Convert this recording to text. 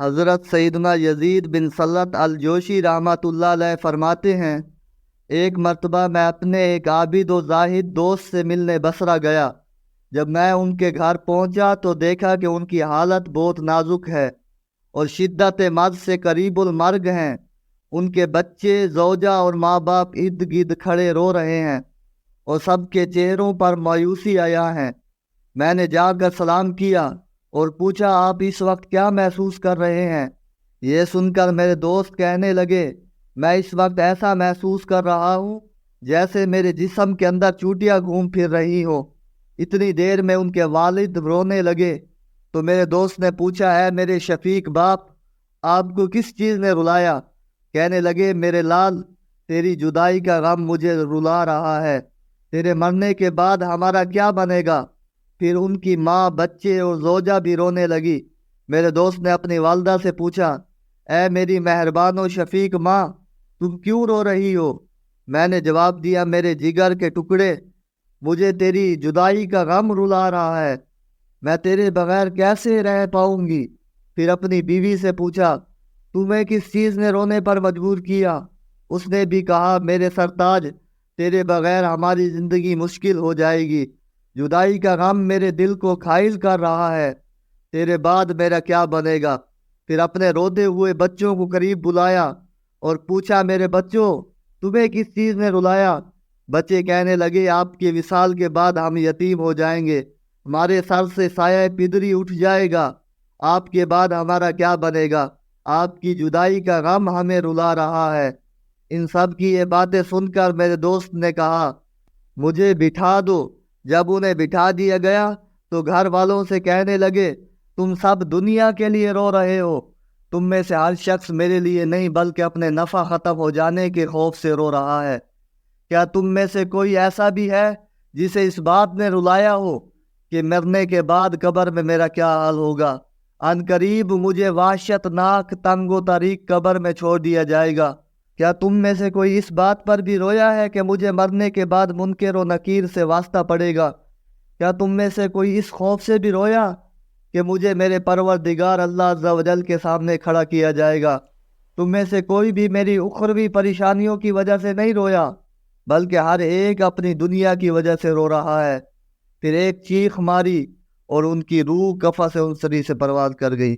حضرت سیدنا یزید بن سلط الجوشی رحمۃ اللہ علیہ فرماتے ہیں، ایک مرتبہ میں اپنے ایک عابد و زاہد دوست سے ملنے بصرہ گیا۔ جب میں ان کے گھر پہنچا تو دیکھا کہ ان کی حالت بہت نازک ہے اور شدت مرض سے قریب المرگ ہیں۔ ان کے بچے، زوجہ اور ماں باپ ارد گرد کھڑے رو رہے ہیں اور سب کے چہروں پر مایوسی آیا ہے۔ میں نے جا کر سلام کیا اور پوچھا، آپ اس وقت کیا محسوس کر رہے ہیں؟ یہ سن کر میرے دوست کہنے لگے، میں اس وقت ایسا محسوس کر رہا ہوں جیسے میرے جسم کے اندر چوٹیاں گھوم پھر رہی ہوں۔ اتنی دیر میں ان کے والد رونے لگے تو میرے دوست نے پوچھا، اے میرے شفیق باپ، آپ کو کس چیز نے رلایا؟ کہنے لگے، میرے لال، تیری جدائی کا غم مجھے رلا رہا ہے۔ تیرے مرنے کے بعد ہمارا کیا بنے گا؟ پھر ان کی ماں، بچے اور زوجہ بھی رونے لگی۔ میرے دوست نے اپنی والدہ سے پوچھا، اے میری مہربان و شفیق ماں، تم کیوں رو رہی ہو؟ میں نے جواب دیا، میرے جگر کے ٹکڑے، مجھے تیری جدائی کا غم رلا رہا ہے۔ میں تیرے بغیر کیسے رہ پاؤں گی؟ پھر اپنی بیوی سے پوچھا، تمہیں کس چیز نے رونے پر مجبور کیا؟ اس نے بھی کہا، میرے سرتاج، تیرے بغیر ہماری زندگی مشکل ہو جائے گی۔ جدائی کا غم میرے دل کو گھائل کر رہا ہے۔ تیرے بعد میرا کیا بنے گا؟ پھر اپنے روتے ہوئے بچوں کو قریب بلایا اور پوچھا، میرے بچوں، تمہیں کس چیز نے رلایا؟ بچے کہنے لگے، آپ کے وصال کے بعد ہم یتیم ہو جائیں گے، ہمارے سر سے سایہ پدری اٹھ جائے گا، آپ کے بعد ہمارا کیا بنے گا؟ آپ کی جدائی کا غم ہمیں رلا رہا ہے۔ ان سب کی یہ باتیں سن کر میرے دوست نے کہا، مجھے بٹھا دو۔ جب انہیں بٹھا دیا گیا تو گھر والوں سے کہنے لگے، تم سب دنیا کے لیے رو رہے ہو، تم میں سے ہر شخص میرے لیے نہیں بلکہ اپنے نفع ختم ہو جانے کے خوف سے رو رہا ہے۔ کیا تم میں سے کوئی ایسا بھی ہے جسے اس بات نے رلایا ہو کہ مرنے کے بعد قبر میں میرا کیا حال ہوگا؟ ان قریب مجھے وحشت ناک تنگ و تاریک قبر میں چھوڑ دیا جائے گا۔ کیا تم میں سے کوئی اس بات پر بھی رویا ہے کہ مجھے مرنے کے بعد منکر و نکیر سے واسطہ پڑے گا؟ کیا تم میں سے کوئی اس خوف سے بھی رویا کہ مجھے میرے پروردگار اللہ عز و جل کے سامنے کھڑا کیا جائے گا؟ تم میں سے کوئی بھی میری اخروی پریشانیوں کی وجہ سے نہیں رویا، بلکہ ہر ایک اپنی دنیا کی وجہ سے رو رہا ہے۔ پھر ایک چیخ ماری اور ان کی روح کفن سے انصری سے پرواز کر گئی۔